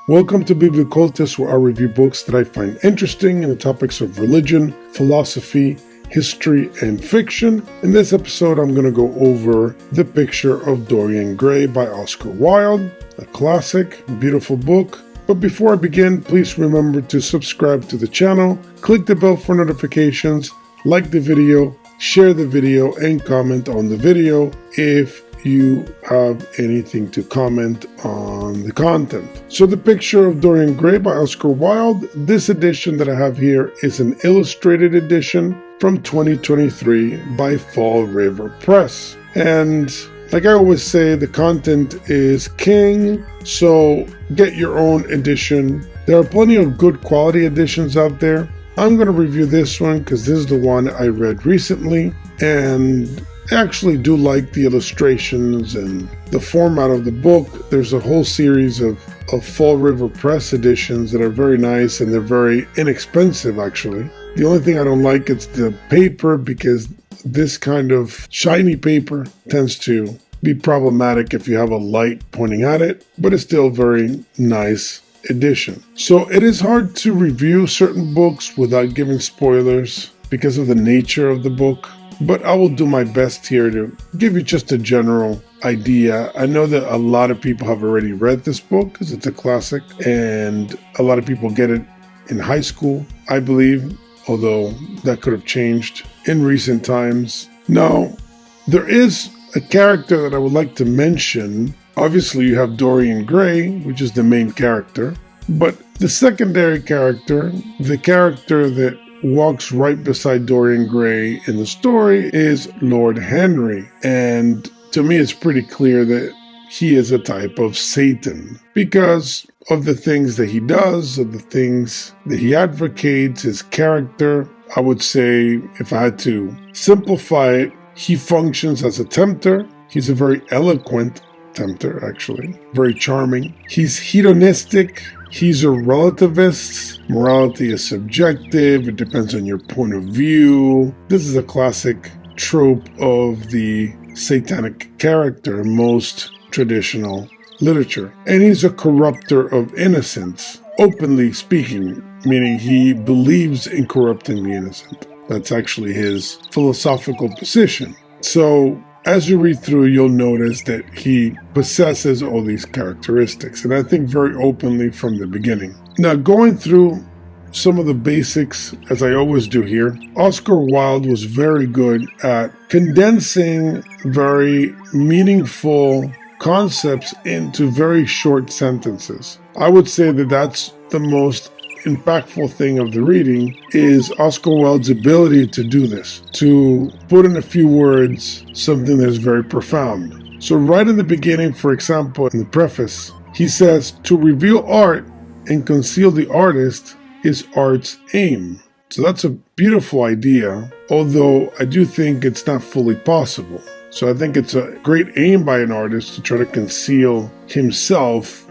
Welcome to Biblioccultus, where I review books that I find interesting in the topics of religion, philosophy, history, and fiction. In this episode, I'm going to go over The Picture of Dorian Gray by Oscar Wilde, a classic, beautiful book. But before I begin, please remember to subscribe to the channel, click the bell for notifications, like the video, share the video, and comment on the video if you have anything to comment on the content. So The Picture of Dorian Gray by Oscar Wilde. This edition that I have here is an illustrated edition from 2023 by Fall River Press. And like I always say, the content is king, so get your own edition. There are plenty of good quality editions out there. I'm going to review this one because this is the one I read recently, and I actually do like the illustrations and the format of the book. There's a whole series of Fall River Press editions that are very nice, and they're very inexpensive actually. The only thing I don't like is the paper, because this kind of shiny paper tends to be problematic if you have a light pointing at it, but it's still very nice edition. So it is hard to review certain books without giving spoilers because of the nature of the book. But I will do my best here to give you just a general idea. I know that a lot of people have already read this book because it's a classic, and a lot of people get it in high school, I believe, although that could have changed in recent times. Now, there is a character that I would like to mention. Obviously, you have Dorian Gray, which is the main character, but the secondary character, the character that walks right beside Dorian Gray in the story, is Lord Henry. And to me, it's pretty clear that he is a type of Satan because of the things that he does, of the things that he advocates, his character. I would say, if I had to simplify it, he functions as a tempter. He's a very eloquent tempter, actually. Very charming. He's hedonistic. He's a relativist. Morality is subjective. It depends on your point of view. This is a classic trope of the Satanic character in most traditional literature. And he's a corrupter of innocence, openly speaking, meaning he believes in corrupting the innocent. That's actually his philosophical position. So as you read through, you'll notice that he possesses all these characteristics, and I think very openly from the beginning. Now, going through some of the basics, as I always do here, Oscar Wilde was very good at condensing very meaningful concepts into very short sentences. I would say that that's the most impactful thing of the reading, is Oscar Wilde's ability to do this, to put in a few words something that is very profound. So right in the beginning, for example, in the preface, he says, "To reveal art and conceal the artist is art's aim." So that's a beautiful idea, although I do think it's not fully possible. So I think it's a great aim by an artist to try to conceal himself,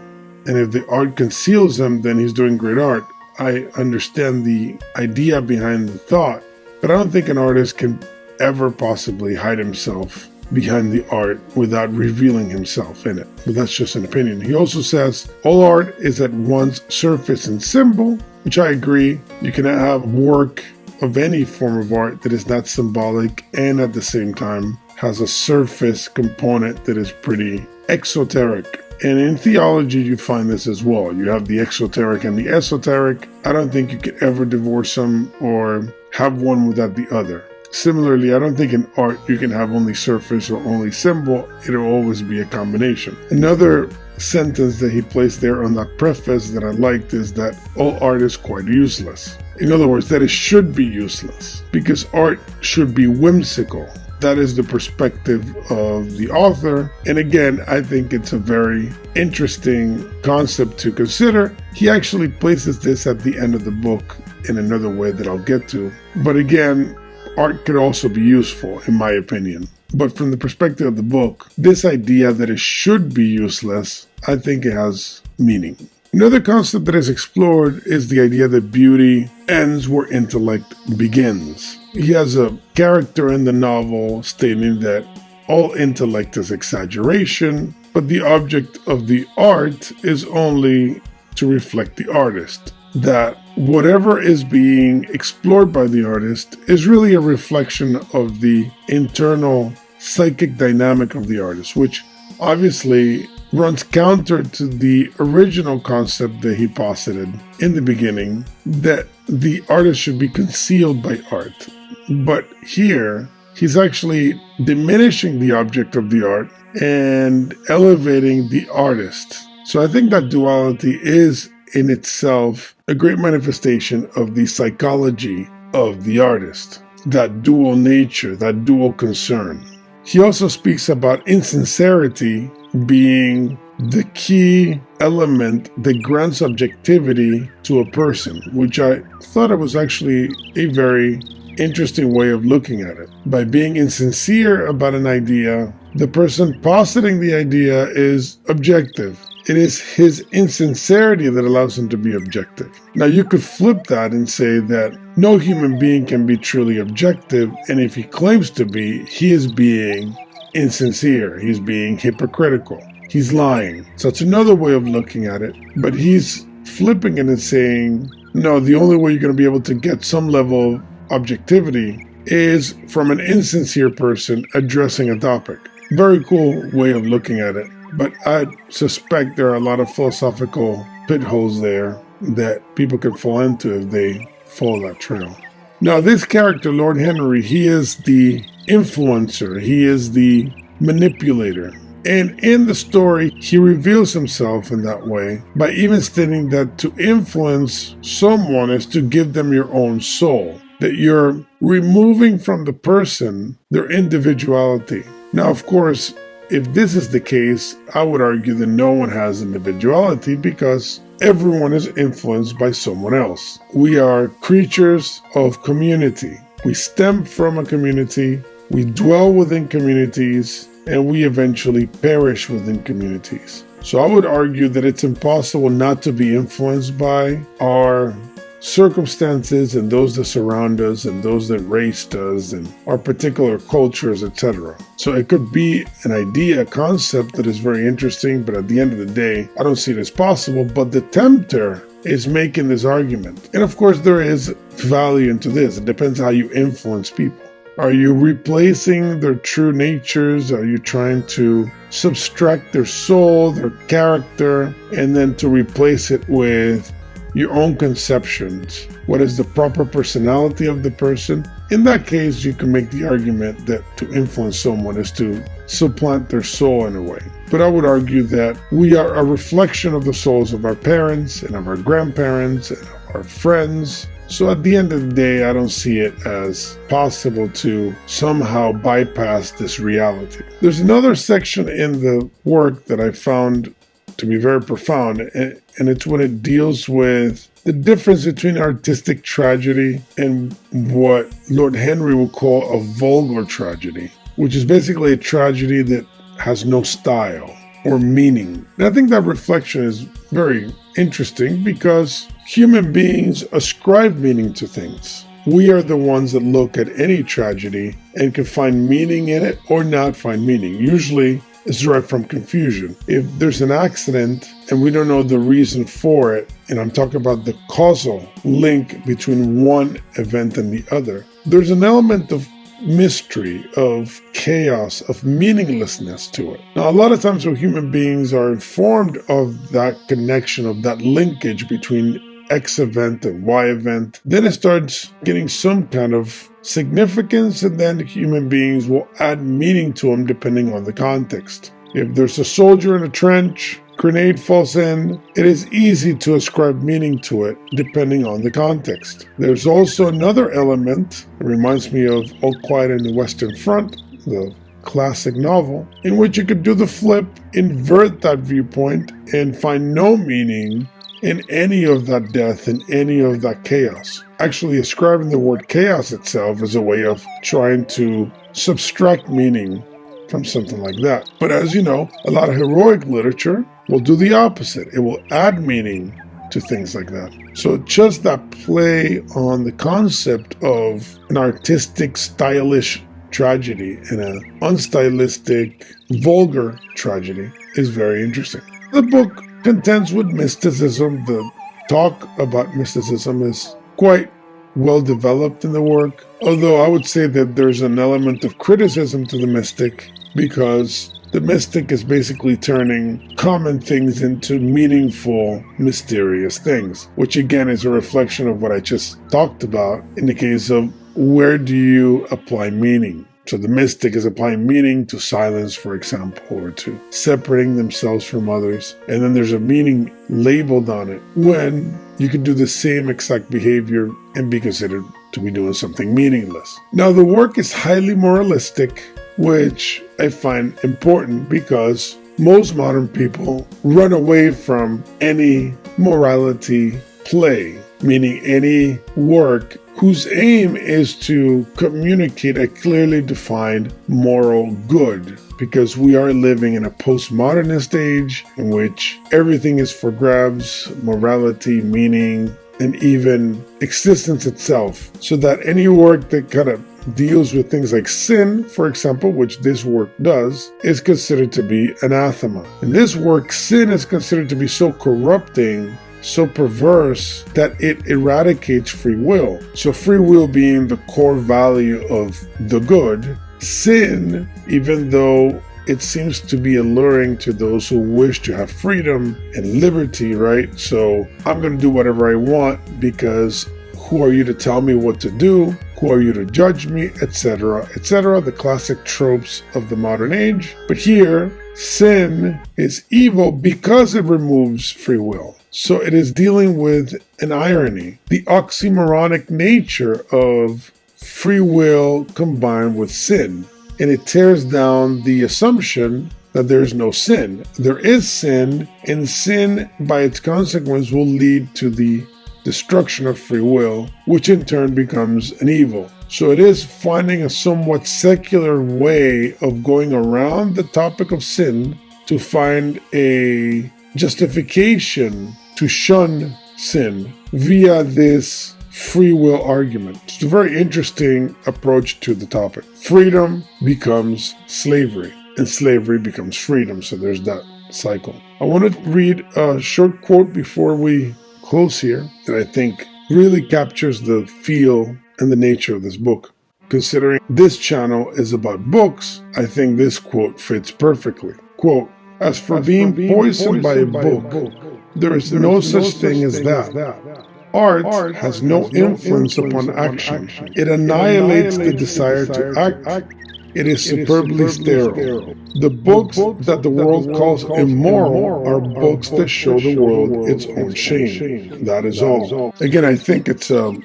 and if the art conceals him, then he's doing great art. I understand the idea behind the thought, but I don't think an artist can ever possibly hide himself behind the art without revealing himself in it. But that's just an opinion. He also says, all art is at once surface and symbol, which I agree. You can have work of any form of art that is not symbolic and at the same time has a surface component that is pretty exoteric. And in theology, you find this as well. You have the exoteric and the esoteric. I don't think you could ever divorce them or have one without the other. Similarly, I don't think in art you can have only surface or only symbol. It'll always be a combination. Another sentence that he placed there on that preface that I liked is that all art is quite useless. In other words, that it should be useless because art should be whimsical. That is the perspective of the author. And again, I think it's a very interesting concept to consider. He actually places this at the end of the book in another way that I'll get to. But again, art could also be useful, in my opinion. But from the perspective of the book, this idea that it should be useless, I think it has meaning. Another concept that is explored is the idea that beauty ends where intellect begins. He has a character in the novel stating that all intellect is exaggeration, but the object of the art is only to reflect the artist. That whatever is being explored by the artist is really a reflection of the internal psychic dynamic of the artist, which obviously runs counter to the original concept that he posited in the beginning, that the artist should be concealed by art. But here, he's actually diminishing the object of the art and elevating the artist. So I think that duality is in itself a great manifestation of the psychology of the artist, that dual nature, that dual concern. He also speaks about insincerity being the key element that grants objectivity to a person, which I thought it was actually a very interesting way of looking at it. By being insincere about an idea, the person positing the idea is objective. It is his insincerity that allows him to be objective. Now, you could flip that and say that no human being can be truly objective, and if he claims to be, he is being insincere. He's being hypocritical. He's lying. So it's another way of looking at it, but he's flipping it and saying, no, the only way you're going to be able to get some level of objectivity is from an insincere person addressing a topic. Very cool way of looking at it. But I suspect there are a lot of philosophical pit holes there that people can fall into if they follow that trail. Now, this character, Lord Henry, he is the influencer. He is the manipulator. And in the story, he reveals himself in that way by even stating that to influence someone is to give them your own soul, that you're removing from the person their individuality. Now, of course, if this is the case, I would argue that no one has individuality because everyone is influenced by someone else. We are creatures of community. We stem from a community, we dwell within communities, and we eventually perish within communities. So I would argue that it's impossible not to be influenced by our circumstances and those that surround us and those that raised us and our particular cultures, etc. So it could be an idea, a concept that is very interesting, but at the end of the day, I don't see it as possible. But the tempter is making this argument. And of course, there is value into this. It depends how you influence people. Are you replacing their true natures? Are you trying to subtract their soul, their character, and then to replace it with your own conceptions? What is the proper personality of the person? In that case, you can make the argument that to influence someone is to supplant their soul in a way. But I would argue that we are a reflection of the souls of our parents and of our grandparents and of our friends. So at the end of the day, I don't see it as possible to somehow bypass this reality. There's another section in the work that I found to be very profound, and it's when it deals with the difference between artistic tragedy and what Lord Henry would call a vulgar tragedy, which is basically a tragedy that has no style or meaning. And I think that reflection is very interesting because human beings ascribe meaning to things. We are the ones that look at any tragedy and can find meaning in it or not find meaning. Usually it's derived from confusion. If there's an accident and we don't know the reason for it, and I'm talking about the causal link between one event and the other, there's an element of mystery, of chaos, of meaninglessness to it. Now, a lot of times when human beings are informed of that connection, of that linkage between X event and Y event, then it starts getting some kind of significance, and then human beings will add meaning to them depending on the context. If there's a soldier in a trench, grenade falls in, it is easy to ascribe meaning to it depending on the context. There's also another element, it reminds me of All Quiet on the Western Front, the classic novel, in which you could do the flip, invert that viewpoint, and find no meaning in any of that death, in any of that chaos. Actually, ascribing the word chaos itself is a way of trying to subtract meaning from something like that. But as you know, a lot of heroic literature will do the opposite. It will add meaning to things like that. So just that play on the concept of an artistic, stylish tragedy and an unstylistic, vulgar tragedy is very interesting. The book contends with mysticism. The talk about mysticism is quite well developed in the work, although I would say that there's an element of criticism to the mystic, because the mystic is basically turning common things into meaningful, mysterious things, which again is a reflection of what I just talked about in the case of where do you apply meaning. So the mystic is applying meaning to silence, for example, or to separating themselves from others. And then there's a meaning labeled on it when you can do the same exact behavior and be considered to be doing something meaningless. Now, the work is highly moralistic, which I find important because most modern people run away from any morality play, meaning any work whose aim is to communicate a clearly defined moral good, because we are living in a postmodernist age in which everything is for grabs, morality, meaning, and even existence itself. So that any work that kind of deals with things like sin, for example, which this work does, is considered to be anathema. In this work, sin is considered to be so corrupting, so perverse, that it eradicates free will. So free will being the core value of the good, sin, even though it seems to be alluring to those who wish to have freedom and liberty, right? So I'm going to do whatever I want because who are you to tell me what to do? Who are you to judge me, etc., etc., the classic tropes of the modern age. But here, sin is evil because it removes free will. So it is dealing with an irony, the oxymoronic nature of free will combined with sin. And it tears down the assumption that there is no sin. There is sin, and sin by its consequence will lead to the destruction of free will, which in turn becomes an evil. So it is finding a somewhat secular way of going around the topic of sin to find a justification to shun sin via this free will argument. It's a very interesting approach to the topic. Freedom becomes slavery, and slavery becomes freedom. So there's that cycle. I want to read a short quote before we close here that I think really captures the feel and the nature of this book. Considering this channel is about books, I think this quote fits perfectly. Quote, as for being poisoned by a book, there is no such thing as that. Art has no influence upon action. It annihilates the desire to act. It is superbly sterile. The books that the world calls immoral are books that show the world its own shame. That is all. Again, I think it's a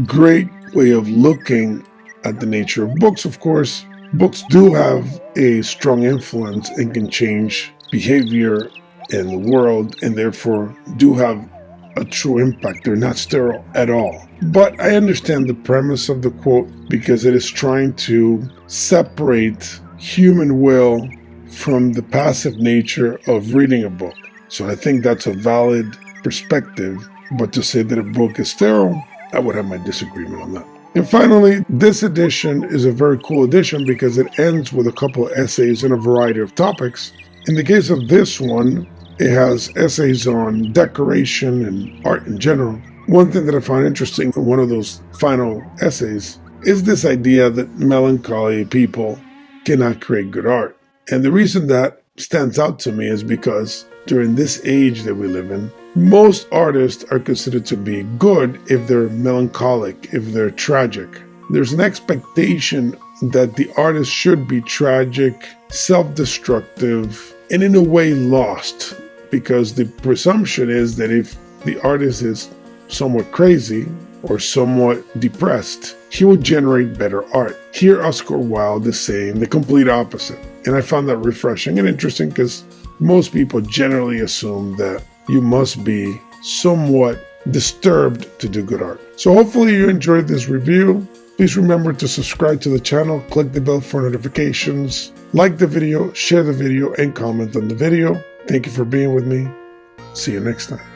great way of looking at the nature of books. Of course, books do have a strong influence and can change behavior in the world, and therefore do have a true impact. They're not sterile at all. But I understand the premise of the quote because it is trying to separate human will from the passive nature of reading a book. So I think that's a valid perspective. But to say that a book is sterile, I would have my disagreement on that. And finally, this edition is a very cool edition because it ends with a couple of essays on a variety of topics. In the case of this one, it has essays on decoration and art in general. One thing that I found interesting in one of those final essays is this idea that melancholy people cannot create good art. And the reason that stands out to me is because during this age that we live in, most artists are considered to be good if they're melancholic, if they're tragic. There's an expectation that the artist should be tragic, self-destructive, and in a way lost, because the presumption is that if the artist is somewhat crazy or somewhat depressed, he would generate better art. Here, Oscar Wilde is saying the complete opposite. And I found that refreshing and interesting because most people generally assume that you must be somewhat disturbed to do good art. So hopefully you enjoyed this review. Please remember to subscribe to the channel, click the bell for notifications, like the video, share the video, and comment on the video. Thank you for being with me. See you next time.